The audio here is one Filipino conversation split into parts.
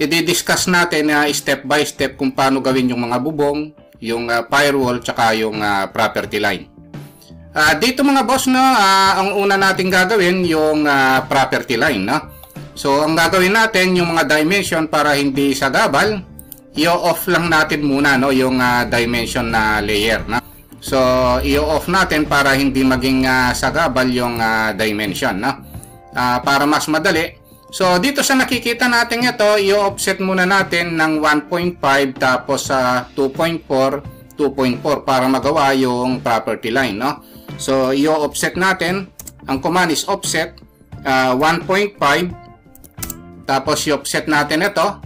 i-discuss natin step by step kung paano gawin yung mga bubong, yung firewall, tsaka yung property line. Dito mga boss, no, ang una natin gagawin yung property line, no? So ang gagawin natin yung mga dimension para hindi sagabal, i-off lang natin muna, no, yung dimension na layer, no? So i-off natin para hindi maging sagabal yung dimension, no? Para mas madali. So dito sa nakikita natin ito, i-offset muna natin ng 1.5 tapos 2.4 para magawa yung property line, no? So i-offset natin, ang command is offset 1.5, tapos i-offset natin ito,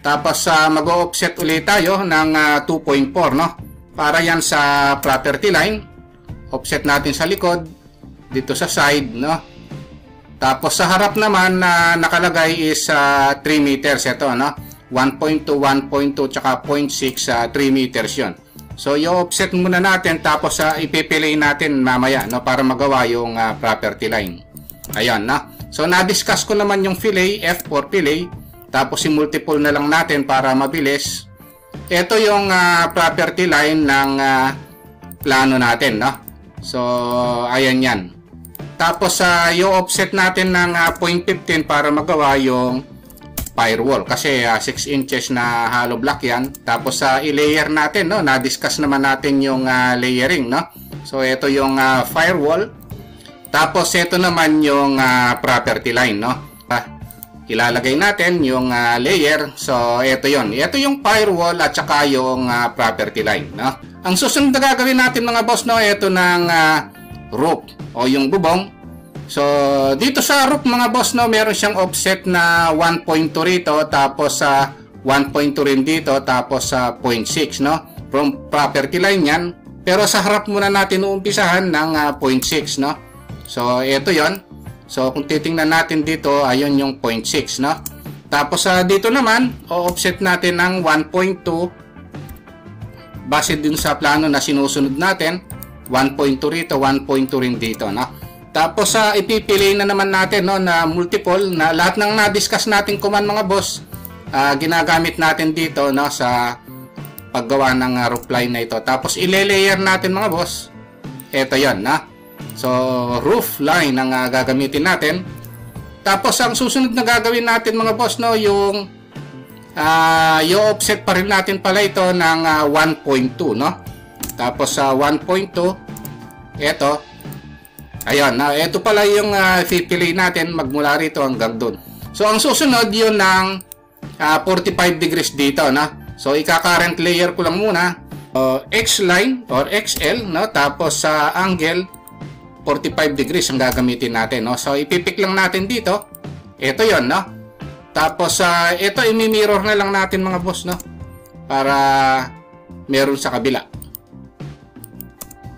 tapos mag-offset ulit tayo ng 2.4, no? Para yan sa property line. Offset natin sa likod, dito sa side, no? Tapos sa harap naman na nakalagay is 3 meters ito, no? 1.2, 1.2 tsaka 0.6, 3 meters yon. So i-offset muna natin, tapos ipipilay natin mamaya, no, para magawa yung property line. Ayan, no? So na-discuss ko naman yung fillet, F for fillet, tapos i-multiple na lang natin para mabilis. Ito yung property line ng plano natin, no? So ayan yan. Tapos i-offset natin ng 0.15 para magawa yung firewall, kasi 6 inches na hollow block yan. Tapos i-layer natin, no? Na-discuss naman natin yung layering, no? So ito yung firewall. Tapos ito naman yung property line, no? Ilalagay natin yung layer. So ito yon. Ito yung firewall at saka yung property line, no? Ang susunod na gagawin natin mga boss, no, ito ng roof o yung bubong. So dito sa roof mga boss, no, meron siyang offset na 1.2 rito, tapos 1.2 rin dito, tapos 0.6, no? From property line yan. Pero sa harap muna natin uumpisahan ng 0.6, no? So ito yon. So kung titingnan natin dito, ayun yung 0.6, no? Tapos dito naman, o-offset natin ng 1.2 base din sa plano na sinusunod natin. 1.2 rito, 1.2 rin dito, no? Tapos ipipili na naman natin, no, na multiple na lahat ng na-discuss natin command mga boss, ginagamit natin dito, no, sa paggawa ng roof line na ito. Tapos ile-layer natin mga boss. Ito 'yon, na. So roof line ang gagamitin natin. Tapos ang susunod na gagawin natin mga boss, no, yung offset pa rin natin pala ito ng 1.2, no? Tapos 1.2 ito. Ayun, ito pala yung pipili natin magmula rito hanggang doon. So ang susunod yun ng 45 degrees dito, no? So ika-current layer ko lang muna X line or XL, no? Tapos sa angle 45 degrees ang gagamitin natin, no? So ipipik lang natin dito. Ito 'yon, no? Tapos ito i-mirror na lang natin mga boss, no? Para meron sa kabila.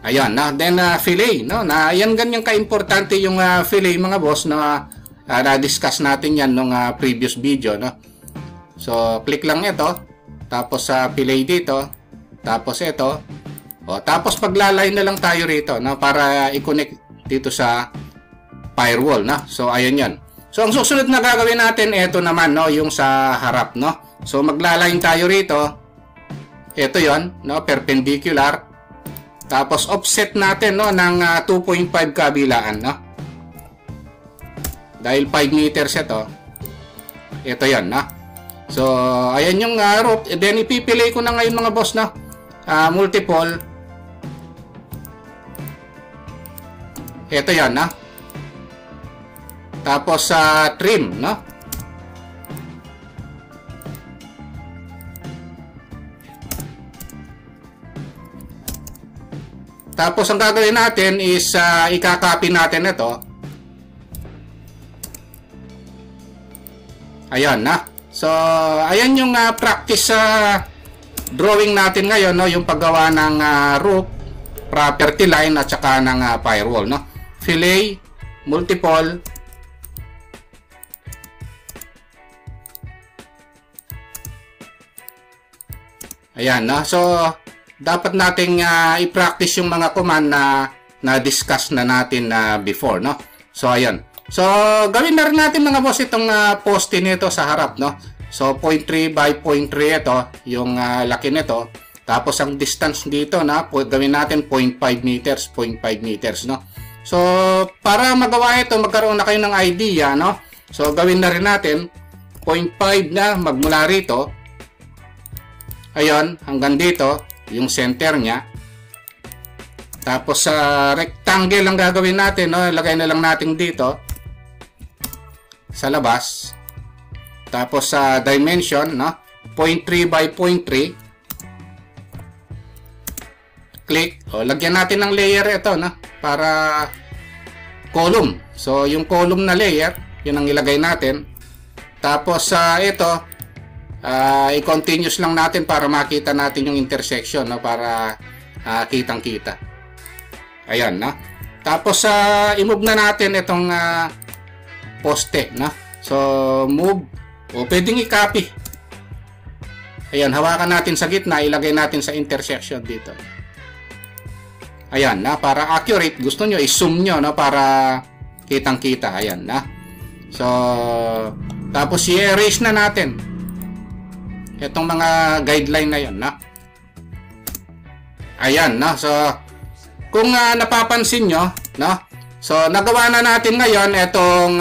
Ayan, na. Then fillet, no? Na yan ganyan ka-importante yung fillet mga boss, na na-discuss natin yan nung previous video, no? So click lang ito, tapos fillet dito, tapos ito. O, tapos paglalay na lang tayo rito, no, para i-connect dito sa firewall, no? So ayan 'yan. So ang susunod na gagawin natin, ito naman, no, yung sa harap, no? So maglaline tayo rito. Ito 'yon, no, perpendicular. Tapos offset natin, no, ng 2.5 kabilaan, no? Dahil 5 meters ito. Ito 'yan, no? So ayan yung roof. Then ipipili ko na ngayon mga boss, no? Multiple. Ito yan, no? Tapos trim, no? Tapos ang gagawin natin is ika-copy natin ito. Ayan, na. So ayan yung practice drawing natin ngayon, no? Yung paggawa ng roof, property line at saka ng firewall, no? Fillet, multiple, ayan, no? So dapat nating i-practice yung mga command na na-discuss na natin before, no? So ayan. So gawin na rin natin mga boss itong poste nito sa harap, no? So 0.3 by 0.3 ito, yung laki nito. Tapos ang distance dito na gawin natin 0.5 meters, 0.5 meters, no. So para magawa ito, magkaroon na kayo ng idea, no. So gawin na rin natin 0.5 na magmula rito. Ayun, hanggang dito, yung center niya. Tapos sa rectangle ang gagawin natin, no. Lagay na lang natin dito sa labas. Tapos sa dimension, no, 0.3 by 0.3. Click. O, lagyan natin ng layer ito, no, para column. So, yung column na layer, yun ang ilagay natin. Tapos sa ito, i-continuous lang natin para makita natin yung intersection, no, para kitang-kita. Ayan, no. Tapos i-move na natin itong poste, no. So, move. O pwedeng i-copy. Ayan, hawakan natin sa gitna, ilagay natin sa intersection dito. Ayan na, para accurate, gusto nyo i-zoom nyo, no, para kitang-kita. Ayan na. So, tapos i-erase na natin itong mga guideline na yun, na. Ayan na. So, kung napapansin nyo, no, so nagawa na natin ngayon itong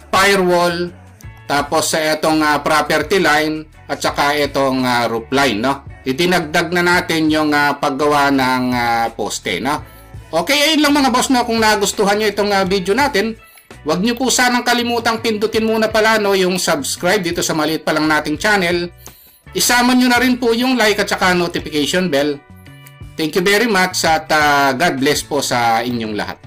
firewall. Tapos sa itong property line at saka itong roof line, no. Itinagdag na natin yung paggawa ng poste, no. Okay, ayun lang mga boss, no. Kung nagustuhan nyo itong video natin, wag nyo po sanang kalimutang pindutin muna pala, no, yung subscribe dito sa maliit pa lang nating channel. Isama nyo na rin po yung like at saka notification bell. Thank you very much at God bless po sa inyong lahat.